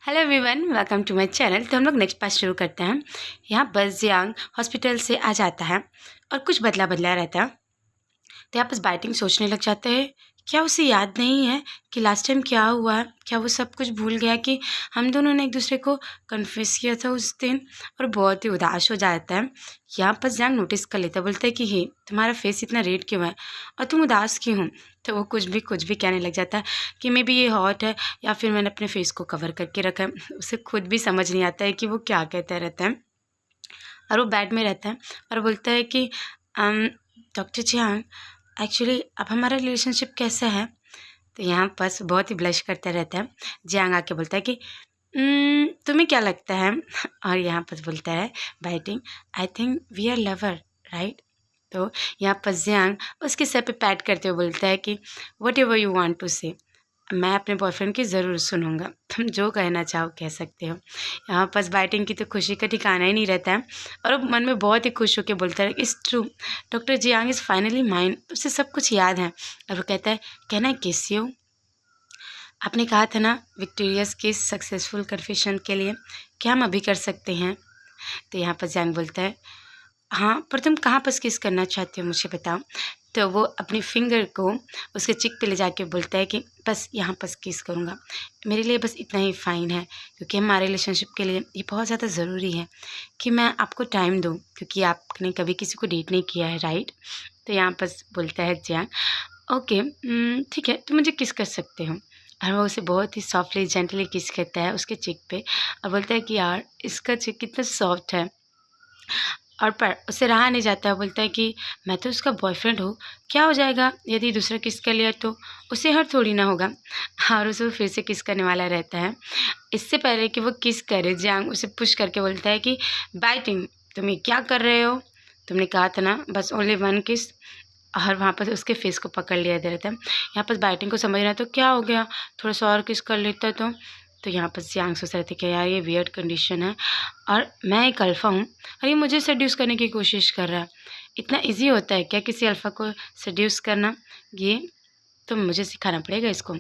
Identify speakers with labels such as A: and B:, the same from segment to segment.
A: Hello everyone, welcome to my channel. तो हम लोग नेक्स्ट पार्ट शुरू करते हैं। यहाँ बस जियांग हॉस्पिटल से आ जाता है और कुछ बदला बदला रहता है। तो यहाँ बस बाइटिंग सोचने लग जाता है, क्या उसे याद नहीं है कि लास्ट टाइम क्या हुआ है? क्या वो सब कुछ भूल गया कि हम दोनों ने एक दूसरे को कन्फेस किया था उस दिन? और बहुत ही उदास हो जाता है। यहाँ पर जियांग नोटिस कर लेता है, बोलता है कि हे, तुम्हारा फेस इतना रेड क्यों है और तुम उदास क्यों हो? तो वो कुछ भी कहने लग जाता है कि मे बी ये हॉट है या फिर मैंने अपने फेस को कवर करके रखा है। उसे खुद भी समझ नहीं आता है कि वो क्या कहता रहता है। और वो बेड में रहता है और बोलता है कि डॉक्टर जियांग, एक्चुअली अब हमारा रिलेशनशिप कैसा है? तो यहाँ बस बहुत ही ब्लश करता रहता है। जियांग आके बोलता है कि तुम्हें क्या लगता है? और यहाँ पर बोलता है biting, I think we are lover, right? तो यहाँ पर जियांग उसके सर पे पैट करते हुए बोलता है कि whatever you want to say, मैं अपने बॉयफ्रेंड की ज़रूर सुनूंगा, तुम जो कहना चाहो कह सकते हो। यहाँ पर बाइटिंग की तो खुशी का ठिकाना ही नहीं रहता है और वो मन में बहुत ही खुश होकर बोलता है, it's true, doctor Jiang is finally mine, उसे सब कुछ याद है। और वो कहता है, कैन आई किस यू? आपने कहा था ना विक्टोरियस किस सक्सेसफुल कन्फेशन के लिए, क्या हम अभी कर सकते हैं? तो यहाँ पर जियांग बोलता है, हाँ, पर तुम कहाँ पर किस करना चाहते हो मुझे बताओ। तो वो अपनी फिंगर को उसके चिक पे ले जाके बोलता है कि बस यहाँ पर किस करूँगा, मेरे लिए बस इतना ही फ़ाइन है, क्योंकि हमारे रिलेशनशिप के लिए ये बहुत ज़्यादा ज़रूरी है कि मैं आपको टाइम दूँ, क्योंकि आपने कभी किसी को डेट नहीं किया है, राइट? तो यहाँ पर बोलता है जियांग, ओके, ठीक है, तुम मुझे किस कर सकते हो। और वो उसे बहुत ही सॉफ्टली जेंटली किस करता है उसके चिक पे और बोलता है कि यार इसका चिक कितना सॉफ्ट है। और पर उससे रहा नहीं जाता है, बोलता है कि मैं तो उसका बॉयफ्रेंड हूँ, क्या हो जाएगा यदि दूसरा किस कर लिया तो? उसे हर्ट थोड़ी ना होगा। और उसे फिर से किस करने वाला रहता है। इससे पहले कि वो किस करे, जियांग उसे पुश करके बोलता है कि बाइटिंग, तुम ये क्या कर रहे हो? तुमने कहा था ना बस ओनली वन किस। और वहाँ पर उसके फेस को पकड़ लिया दे रहता है। यहाँ पर बाइटिंग को समझ रहा है, तो क्या हो गया, थोड़ा सा और किस कर लेता तो यहाँ पर जियांग सोच रहे थे कि यार ये वियर्ड कंडीशन है और मैं एक अल्फ़ा हूँ और ये मुझे सेड्यूस करने की कोशिश कर रहा है। इतना इजी होता है क्या किसी अल्फ़ा को सेड्यूस करना? ये तो मुझे सिखाना पड़ेगा इसको।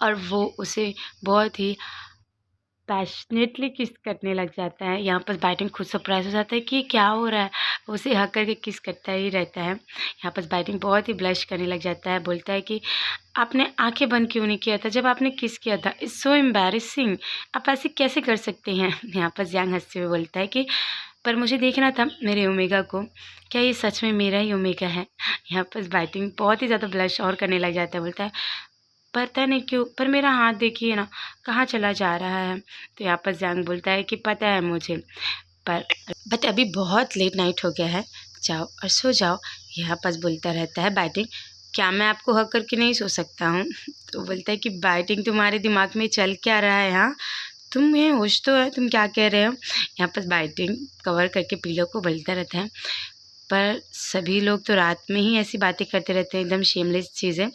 A: और वो उसे बहुत ही पैशनेटली किस करने लग जाता है। यहाँ पर बाइटिंग खुद सरप्राइज हो जाता है कि क्या हो रहा है, उसे हक करके किस करता ही रहता है। यहाँ पर बाइटिंग बहुत ही ब्लश करने लग जाता है, बोलता है कि आपने आंखें बंद क्यों नहीं किया था जब आपने किस किया था? इट्स सो एम्बैरेसिंग, आप ऐसे कैसे कर सकते हैं? यहाँ पर जियांग हंसते हुए बोलता है कि पर मुझे देखना था मेरे ओमेगा को, क्या ये सच में मेरा ही ओमेगा है? यहाँ पर बाइटिंग बहुत ही ज़्यादा ब्लश और करने लग जाता है, बोलता है पता नहीं क्यों, पर मेरा हाथ देखिए ना कहाँ चला जा रहा है। तो यहाँ पर जियांग बोलता है कि पता है मुझे, पर बट अभी बहुत लेट नाइट हो गया है, जाओ और सो जाओ। यहाँ पर बोलता रहता है बाइटिंग, क्या मैं आपको हक करके नहीं सो सकता हूँ? तो बोलता है कि बाइटिंग, तुम्हारे दिमाग में चल क्या रहा है? हाँ, तुम्हें होश तो है, तुम क्या कह रहे हो? यहाँ पर बाइटिंग कवर करके पिलो को बोलता रहता है, पर सभी लोग तो रात में ही ऐसी बातें करते रहते हैं, एकदम शेमलेस चीज़ें।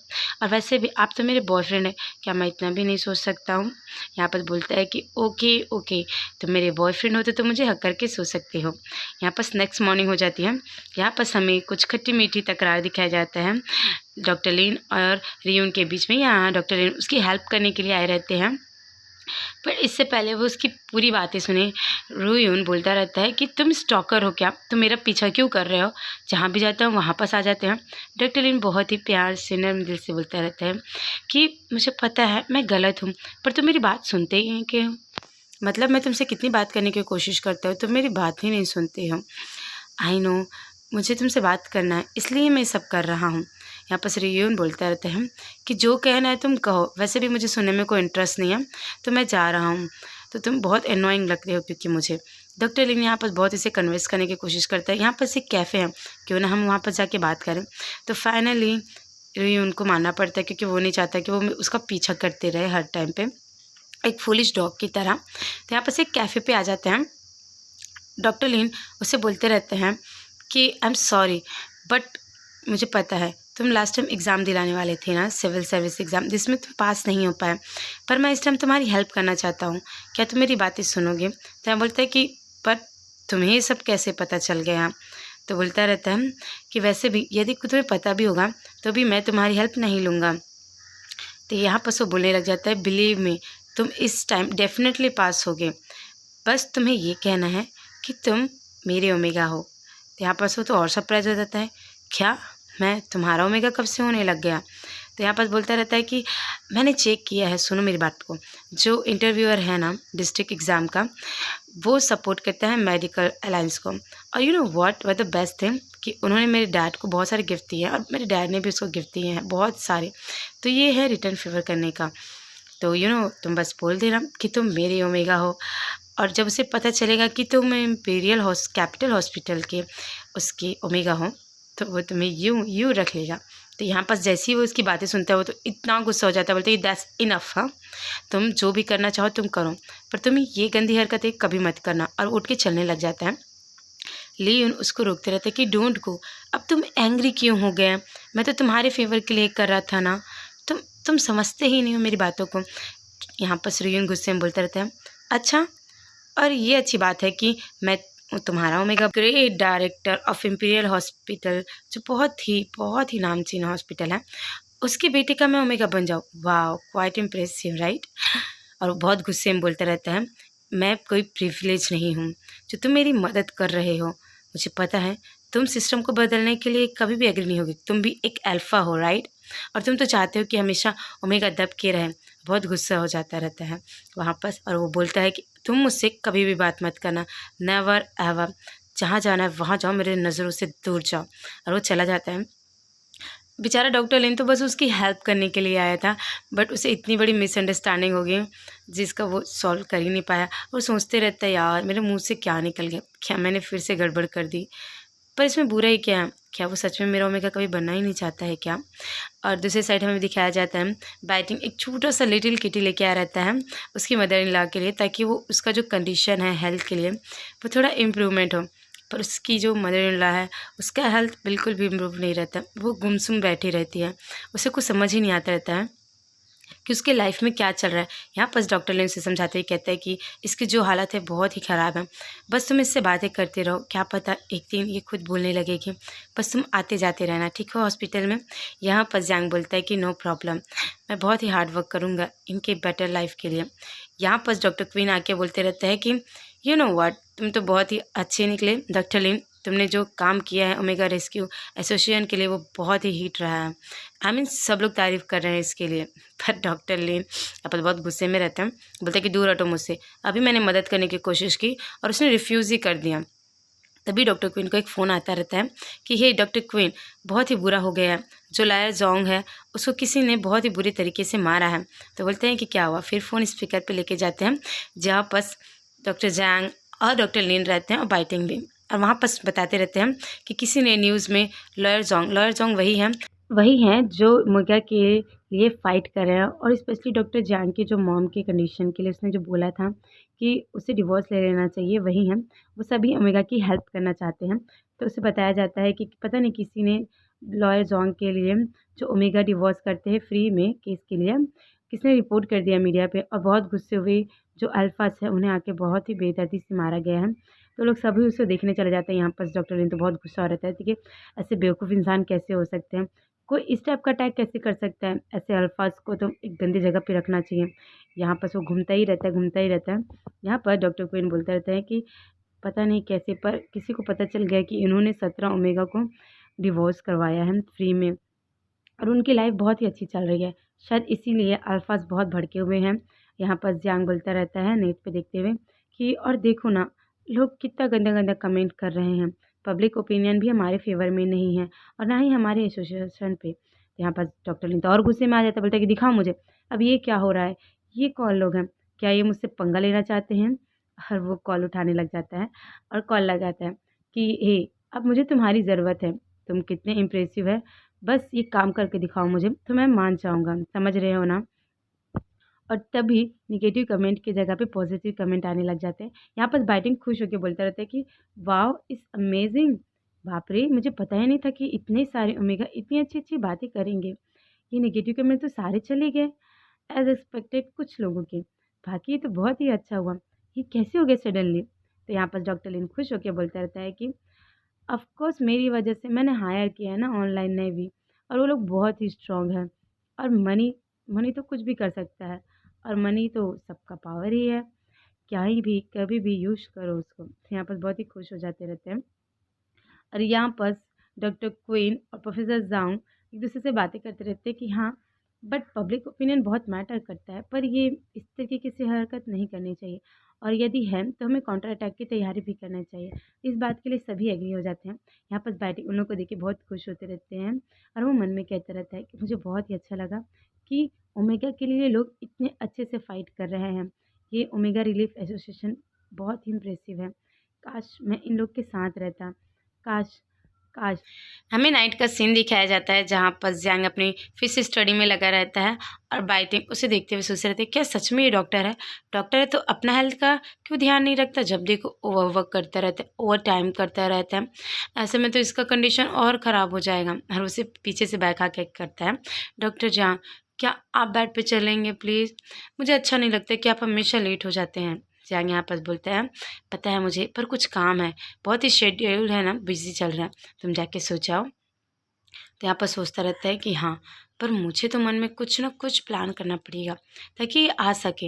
A: और वैसे भी आप तो मेरे बॉयफ्रेंड हैं, क्या मैं इतना भी नहीं सोच सकता हूँ? यहाँ पर बोलता है कि ओके ओके, तुम मेरे बॉयफ्रेंड होते तो मुझे हक करके सो सकते हो। यहाँ पर नेक्स्ट मॉर्निंग हो जाती है। यहाँ पर हमें कुछ खट्टी मीठी तकरार दिखाया जाता है डॉक्टर लिन और रियून के बीच में। यहाँ डॉक्टर लिन उसकी हेल्प करने के लिए आए रहते हैं, पर इससे पहले वो उसकी पूरी बातें सुने। रूयून बोलता रहता है कि तुम स्टॉकर हो क्या? तुम मेरा पीछा क्यों कर रहे हो? जहाँ भी जाता हूँ वहाँ पास आ जाते हैं। डॉक्टर लिन बहुत ही प्यार से नर्म दिल से बोलता रहता है कि मुझे पता है मैं गलत हूँ, पर तुम मेरी बात सुनते ही हैं क्यों? मतलब मैं तुमसे कितनी बात करने की कोशिश करता हूँ, तुम मेरी बात ही नहीं सुनते हो। आई नो, मुझे तुमसे बात करना है, इसलिए मैं सब कर रहा हूँ। यहाँ पर रियून बोलता रहता है कि जो कहना है तुम कहो, वैसे भी मुझे सुनने में कोई इंटरेस्ट नहीं है, तो मैं जा रहा हूँ। तो तुम बहुत एनोइंग लगते हो क्योंकि मुझे। डॉक्टर लिन यहाँ पर बहुत इसे कन्विंस करने की कोशिश करता है, यहाँ पर एक कैफ़े है, क्यों ना हम वहाँ पर जाके बात करें। तो फाइनली रियून को मानना पड़ता है, क्योंकि वो नहीं चाहता कि वो उसका पीछा करते रहे हर टाइम पे, एक फुलिश डॉग की तरह। तो यहाँ पर एक कैफ़े पे आ जाते हैं। डॉक्टर लिन उसे बोलते रहते हैं कि आई एम सॉरी, बट मुझे पता है तुम लास्ट टाइम एग्ज़ाम दिलाने वाले थे ना, सिविल सर्विस एग्ज़ाम, जिसमें तुम पास नहीं हो पाए, पर मैं इस टाइम तुम्हारी हेल्प करना चाहता हूँ, क्या तुम मेरी बातें सुनोगे? तो मैं बोलता है कि पर तुम्हें ये सब कैसे पता चल गया? तो बोलता रहता है कि वैसे भी यदि तुम्हें पता भी होगा तो भी मैं तुम्हारी हेल्प नहीं लूँगा। तो यहाँ पर वो बोलने लग जाता है, बिलीव मी, तुम इस टाइम डेफिनेटली पास होगे, बस तुम्हें ये कहना है कि तुम मेरे ओमेगा हो। तो यहाँ पर तो और सरप्राइज हो जाता है, क्या मैं तुम्हारा ओमेगा कब से होने लग गया। तो यहाँ पर बोलता रहता है कि मैंने चेक किया है, सुनो मेरी बात को, जो इंटरव्यूअर है ना डिस्ट्रिक्ट एग्ज़ाम का, वो सपोर्ट करता है मेडिकल अलायंस को। और you know what the best thing कि उन्होंने मेरे डैड को बहुत सारे गिफ्ट दिए हैं और मेरे डैड ने भी उसको गिफ्ट दिए हैं बहुत सारे। तो ये है रिटर्न फेवर करने का। तो यू नो तुम बस बोल देना कि तुम मेरे ओमेगा हो, और जब उसे पता चलेगा कि तुम इम्पीरियल कैपिटल हॉस्पिटल के उसके ओमेगा हो, तो वो तुम्हें यूँ रख लेगा। तो यहाँ पर जैसे ही वो उसकी बातें सुनता है वो तो इतना गुस्सा हो जाता है, बोलते है दैट्स इनफ, हाँ तुम जो भी करना चाहो तुम करो, पर तुम ये गंदी हरकतें कभी मत करना, और उठ के चलने लग जाता है। लियोन उसको रोकते रहता है कि डोंट गो, अब तुम एंग्री क्यों हो गए, मैं तो तुम्हारे फेवर के लिए कर रहा था ना, तुम समझते ही नहीं हो मेरी बातों को। यहाँ पर लियोन गुस्से में बोलता रहता है, अच्छा, और ये अच्छी बात है कि मैं तुम्हारा omega great director of imperial hospital, जो बहुत ही नामचीन हॉस्पिटल है, उसके बेटे का मैं ओमेगा बन जाऊँ, वाह क्वाइट इम्प्रेसिव राइट। और वो बहुत गुस्से में बोलता रहता है, मैं कोई प्रिविलेज नहीं हूँ जो तुम मेरी मदद कर रहे हो, मुझे पता है तुम सिस्टम को बदलने के लिए कभी भी एग्री नहीं होगी, तुम भी एक अल्फ़ा हो राइट, और तुम तो चाहते हो कि हमेशा ओमेगा दब के रहे। बहुत गुस्सा हो जाता रहता है वहाँ पर, और वो बोलता है कि तुम मुझसे कभी भी बात मत करना, नेवर एवर, जहाँ जाना है वहाँ जाओ, मेरे नज़रों से दूर जाओ। और वो चला जाता है। बेचारा डॉक्टर लिन तो बस उसकी हेल्प करने के लिए आया था, बट उसे इतनी बड़ी मिसअंडरस्टैंडिंग हो गई जिसका वो सॉल्व कर ही नहीं पाया। वो सोचते रहता है, यार मेरे मुंह से क्या निकल गया, क्या मैंने फिर से गड़बड़ कर दी, पर इसमें बुरा ही क्या है, क्या वो सच में मेरा ओमेगा कभी बनना ही नहीं चाहता है क्या। और दूसरी साइड हमें दिखाया जाता है बैटिंग एक छोटा सा लिटिल किटी लेके आ रहता है उसकी मदर इन लॉ के लिए, ताकि वो उसका जो कंडीशन है हेल्थ के लिए वो थोड़ा इम्प्रूवमेंट हो। पर उसकी जो मदर इन लॉ है उसका हेल्थ बिल्कुल भी इम्प्रूव नहीं रहता, वो गुमसुम बैठी रहती है, उसे कुछ समझ ही नहीं आता रहता है कि उसके लाइफ में क्या चल रहा है। यहाँ पर डॉक्टर ने उसे समझाते हुए कहता है कि इसकी जो हालत है बहुत ही ख़राब है, बस तुम इससे बातें करते रहो, क्या पता एक दिन ये खुद बोलने लगेगी, बस तुम आते जाते रहना, ठीक है हॉस्पिटल में। यहाँ पर जैंग बोलता है कि नो प्रॉब्लम, मैं बहुत ही हार्ड वर्क करूँगा इनके बेटर लाइफ के लिए। यहाँ पर डॉक्टर क्वीन आके बोलते रहते हैं कि यू नो व्हाट, तुम तो बहुत ही अच्छे निकले डॉक्टर लिन, तुमने जो काम किया है ओमेगा रेस्क्यू एसोसिएशन के लिए वो बहुत ही हिट रहा है, आई मीन सब लोग तारीफ़ कर रहे हैं इसके लिए। पर डॉक्टर लिन अब बहुत गुस्से में रहता है, बोलता है कि दूर हटो मुझसे, अभी मैंने मदद करने की कोशिश की और उसने रिफ्यूज़ ही कर दिया। तभी डॉक्टर क्वीन को एक फ़ोन आता रहता है कि हे डॉक्टर क्वीन, बहुत ही बुरा हो गया है, जो लायर जोंग है उसको किसी ने बहुत ही बुरी तरीके से मारा है। तो बोलते हैं कि क्या हुआ, फिर फ़ोन स्पीकर पे लेके जाते हैं जहाँ पर डॉक्टर जैंग और डॉक्टर लिन रहते हैं और बाइटिंग भी, और वहाँ पर बताते रहते हैं कि किसी ने न्यूज़ में लॉयर जोंग वही हैं जो मुर्गा के लिए फ़ाइट कर रहे हैं, और स्पेशली डॉक्टर जैंग की जो मॉम की कंडीशन के लिए उसने जो बोला था कि उसे डिवोर्स ले लेना चाहिए, वही हैं, वो सभी ओमेगा की हेल्प करना चाहते हैं। तो उसे बताया जाता है कि पता नहीं किसी ने लॉयर जोंग के लिए जो ओमेगा डिवोर्स करते हैं फ्री में केस के लिए, किसने रिपोर्ट कर दिया मीडिया पे, और बहुत गुस्से हुए जो अल्फाज है उन्हें आके बहुत ही बेदर्दी से मारा गया है। तो लोग सभी उसे देखने चले जाते हैं। यहाँ पर डॉक्टर लिन तो बहुत गुस्सा हो रहता है कि ऐसे बेवकूफ़ इंसान कैसे हो सकते हैं, कोई इस टाइप का अटैक कैसे कर सकता है, ऐसे अल्फाज को तो एक गंदी जगह पे रखना चाहिए। यहाँ पर वो घूमता ही रहता है घूमता ही रहता है। यहाँ पर डॉक्टर क्वीन बोलता रहता है कि पता नहीं कैसे पर किसी को पता चल गया कि इन्होंने 17 ओमेगा को डिवोर्स करवाया है फ्री में, और उनकी लाइफ बहुत ही अच्छी चल रही है, शायद इसीलिए अल्फाज बहुत भड़के हुए हैं। यहाँ पर जियांग बोलता रहता है नेट पे देखते हुए कि और देखो ना, लोग कितना गंदा गंदा कमेंट कर रहे हैं, पब्लिक ओपिनियन भी हमारे फेवर में नहीं है और ना ही हमारे एसोसिएशन पे। तो यहाँ पर डॉक्टर लिन तो और गुस्से में आ जाता है, बोलता है कि दिखाओ मुझे अब ये क्या हो रहा है, ये कौन लोग हैं, क्या ये मुझसे पंगा लेना चाहते हैं। और वो कॉल उठाने लग जाता है और कॉल लगाता है कि हे, अब मुझे तुम्हारी ज़रूरत है, तुम कितने इम्प्रेसिव है, बस ये काम करके दिखाओ मुझे तो मैं मान जाऊँगा, समझ रहे हो ना। और तभी नेगेटिव कमेंट की जगह पे पॉजिटिव कमेंट आने लग जाते हैं। यहाँ पर बाइटिंग खुश होकर बोलता रहता है कि वाओ इज़ अमेजिंग, बाप रे मुझे पता ही नहीं था कि इतने सारे ओमेगा इतनी अच्छी अच्छी बातें करेंगे। ये नेगेटिव कमेंट तो सारे चले गए एज एक्सपेक्टेड कुछ लोगों के, बाकी तो बहुत ही अच्छा हुआ, ये कैसे हो गया सडनली। तो यहाँ पर डॉक्टर लिन खुश होकर बोलता रहता है कि ऑफ कोर्स मेरी वजह से मैंने हायर किया है ना ऑनलाइन नेवी, और वो लोग बहुत ही स्ट्रॉन्ग है, और मनी मनी तो कुछ भी कर सकता है, और मनी तो सबका पावर ही है, क्या ही भी कभी भी यूज़ करो उसको। यहाँ पर बहुत ही खुश हो जाते रहते हैं। और यहाँ पर डॉक्टर क्वीन और प्रोफेसर जांग एक दूसरे से बातें करते रहते हैं कि हाँ, बट पब्लिक ओपिनियन बहुत मैटर करता है, पर ये इस तरीके से हरकत नहीं करनी चाहिए, और यदि है तो हमें काउंटर अटैक की तैयारी भी करना चाहिए। इस बात के लिए सभी एग्री हो जाते हैं। यहाँ पर बैटिंग उन लोग को देख के बहुत खुश होते रहते हैं, और वो मन में कहता रहता है कि मुझे बहुत ही अच्छा लगा कि ओमेगा के लिए लोग इतने अच्छे से फाइट कर रहे हैं। ये ओमेगा रिलीफ एसोसिएशन बहुत ही इम्प्रेसिव है। काश मैं इन लोग के साथ रहता। काश काश। हमें नाइट का सीन दिखाया जाता है जहाँ पर जियांग अपनी फिश स्टडी में लगा रहता है, और बाइटिंग उसे देखते हुए सोच रहते हैं क्या सच में ये डॉक्टर है। डॉक्टर है तो अपना हेल्थ का क्यों ध्यान नहीं रखता, जब देखो ओवरवर्क करता रहता है, ओवर टाइम करता रहता है। ऐसे में तो इसका कंडीशन और ख़राब हो जाएगा। और उसे पीछे से बैठा के करता है, डॉक्टर जियांग क्या आप बेड पे चलेंगे प्लीज़, मुझे अच्छा नहीं लगता कि आप हमेशा लेट हो जाते हैं। जियांग यहाँ पर बोलता है पता है मुझे, पर कुछ काम है, बहुत ही शेड्यूल है ना, बिजी चल रहा है, तुम जाके सो जाओ। तो यहाँ पर सोचता रहता है कि हाँ, पर मुझे तो मन में कुछ ना कुछ प्लान करना पड़ेगा ताकि ये आ सके,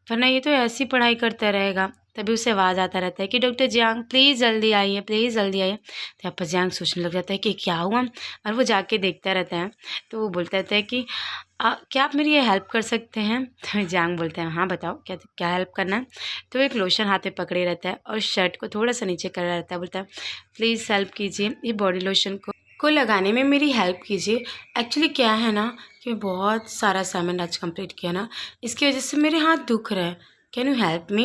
A: वरना ये तो ऐसी पढ़ाई करता रहेगा। तभी उसे आवाज़ आता रहता है कि डॉक्टर जियांग प्लीज़ जल्दी आइए, प्लीज़ जल्दी आइए। तो यहाँ पर जियांग सोचने लग जाता है कि क्या हुआ, और वो जाके देखता रहता है। तो वो बोलता रहता है कि क्या आप मेरी ये हेल्प कर सकते हैं। तो जियांग बोलता है हाँ बताओ क्या क्या हेल्प करना है। तो एक लोशन हाथ में पकड़े रहता है और शर्ट को थोड़ा सा नीचे कर रहता है, बोलता है प्लीज़ हेल्प कीजिए, ये बॉडी लोशन को लगाने में मेरी हेल्प कीजिए। एक्चुअली क्या है ना कि मैं बहुत सारा असाइनमेंट आज कंप्लीट किया ना, इसकी वजह से मेरे हाथ दुख रहे हैं, कैन यू हेल्प मी।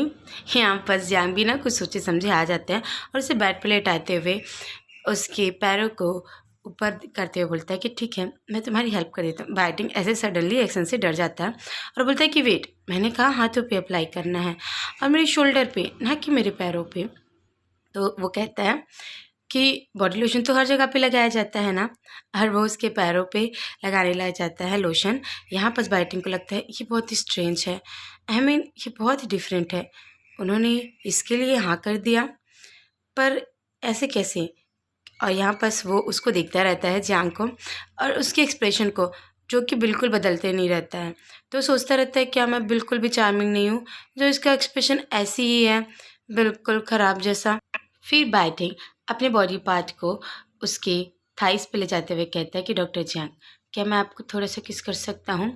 A: यहाँ पर जियांग भी ना कुछ सोचे समझे आ जाते हैं, और उसे बेड पर लेटाते हुए उसके पैरों को ऊपर करते हुए बोलता है कि ठीक है मैं तुम्हारी हेल्प कर देता हूँ। बाइटिंग ऐसे सडनली एक्शन से डर जाता है और बोलता है कि वेट, मैंने कहा हाथों पे अप्लाई करना है और मेरे शोल्डर पे, ना कि मेरे पैरों पे। तो वो कहता है कि बॉडी लोशन तो हर जगह पे लगाया जाता है ना, हर वो उसके पैरों पे लगाने लग जाता है लोशन। यहाँ पर बाइटिंग को लगता है ये बहुत ही स्ट्रेंज है, आई मीन ये बहुत ही डिफरेंट है, उन्होंने इसके लिए हाँ कर दिया, पर ऐसे कैसे। और यहाँ बस वो उसको देखता रहता है जियांग को और उसके एक्सप्रेशन को, जो कि बिल्कुल बदलते नहीं रहता है। तो सोचता रहता है क्या मैं बिल्कुल भी चार्मिंग नहीं हूँ, जो इसका एक्सप्रेशन ऐसी ही है, बिल्कुल ख़राब जैसा। फिर बाइटिंग अपने बॉडी पार्ट को उसके थाइस पे ले जाते हुए कहता है कि डॉक्टर जियांग क्या मैं आपको थोड़ा सा किस कर सकता हूँ।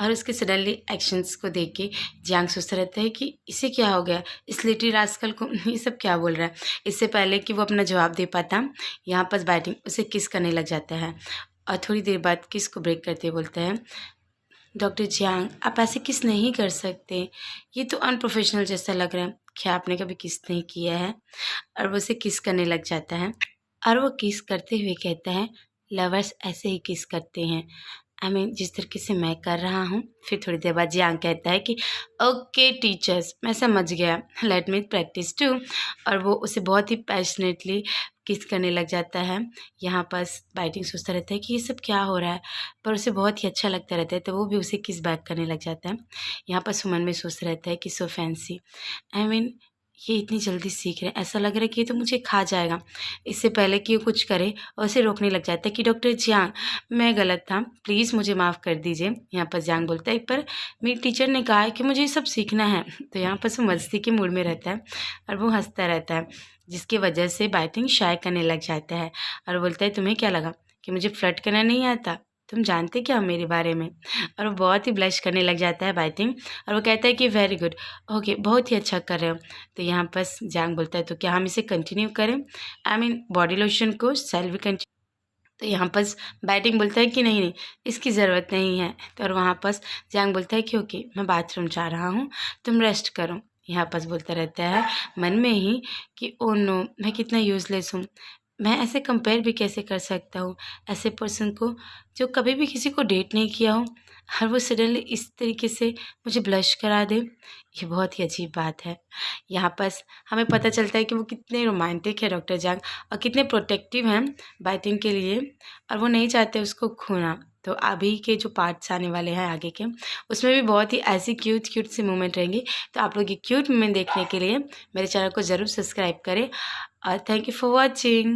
A: और उसके सडनली एक्शंस को देख के जियांग सोचता रहता है कि इसे क्या हो गया, इस लिटिल रास्कल को ये सब क्या बोल रहा है। इससे पहले कि वो अपना जवाब दे पाता, यहाँ पर बाइटिंग उसे किस करने लग जाता है, और थोड़ी देर बाद किस को ब्रेक करते बोलता है डॉक्टर जियांग आप ऐसे किस नहीं कर सकते, ये तो अनप्रोफेशनल जैसा लग रहा है, क्या आपने कभी किस नहीं किया है। और वो उसे किस करने लग जाता है, और वो किस करते हुए कहता है लवर्स ऐसे ही किस करते हैं, आई मीन जिस तरीके से मैं कर रहा हूँ। फिर थोड़ी देर बाद जियांग कहता है कि ओके टीचर्स मैं समझ गया, लेट मी प्रैक्टिस टू। और वो उसे बहुत ही पैशनेटली किस करने लग जाता है। यहाँ पर बाइटिंग सोचता रहता है कि ये सब क्या हो रहा है, पर उसे बहुत ही अच्छा लगता रहता है, तो वो भी उसे किस बैक करने लग जाता है। यहाँ पर सुमन में सोच रहता है कि सो फैंसी, आई मीन ये इतनी जल्दी सीख रहे हैं, ऐसा लग रहा है कि ये तो मुझे खा जाएगा। इससे पहले कि वो कुछ करे और उसे रोकने लग जाता है कि डॉक्टर जियांग मैं गलत था, प्लीज़ मुझे माफ़ कर दीजिए। यहाँ पर जियांग बोलता है पर मेरी टीचर ने कहा है कि मुझे ये सब सीखना है। तो यहाँ पर वो मस्ती के मूड में रहता है और वो हंसता रहता है, जिसकी वजह से बाइटिंग शाय करने लग जाता है और बोलता है तुम्हें क्या लगा कि मुझे फ्लर्ट करना नहीं आता, तुम जानते क्या हो मेरे बारे में। और वो बहुत ही ब्लश करने लग जाता है बाइटिंग, और वो कहता है कि वेरी गुड, ओके बहुत ही अच्छा कर रहे हो। तो यहाँ पर जियांग बोलता है तो क्या हम इसे कंटिन्यू करें, आई मीन बॉडी लोशन को सेल भी कंटिन्यू। तो यहाँ पर बाइटिंग बोलता है कि नहीं नहीं इसकी ज़रूरत नहीं है। तो और वहाँ पर जियांग बोलता है कि ओके मैं बाथरूम जा रहा हूँ, तुम रेस्ट करो। यहाँ पर बोलता रहता है मन में ही कि ओ नो मैं कितना यूज़लेस हूँ, मैं ऐसे कंपेयर भी कैसे कर सकता हूँ ऐसे पर्सन को जो कभी भी किसी को डेट नहीं किया हो, और वो सडनली इस तरीके से मुझे ब्लश करा दे, ये बहुत ही अजीब बात है। यहाँ पर हमें पता चलता है कि वो कितने रोमांटिक है डॉक्टर जियांग, और कितने प्रोटेक्टिव हैं बाइटिंग के लिए, और वो नहीं चाहते उसको खोना। तो अभी के जो पार्ट्स आने वाले हैं आगे के, उसमें भी बहुत ही ऐसी क्यूट क्यूट सी मोमेंट रहेंगी। तो आप लोग ये क्यूट मोमेंट देखने के लिए मेरे चैनल को ज़रूर सब्सक्राइब करें, और थैंक यू फॉर वॉचिंग।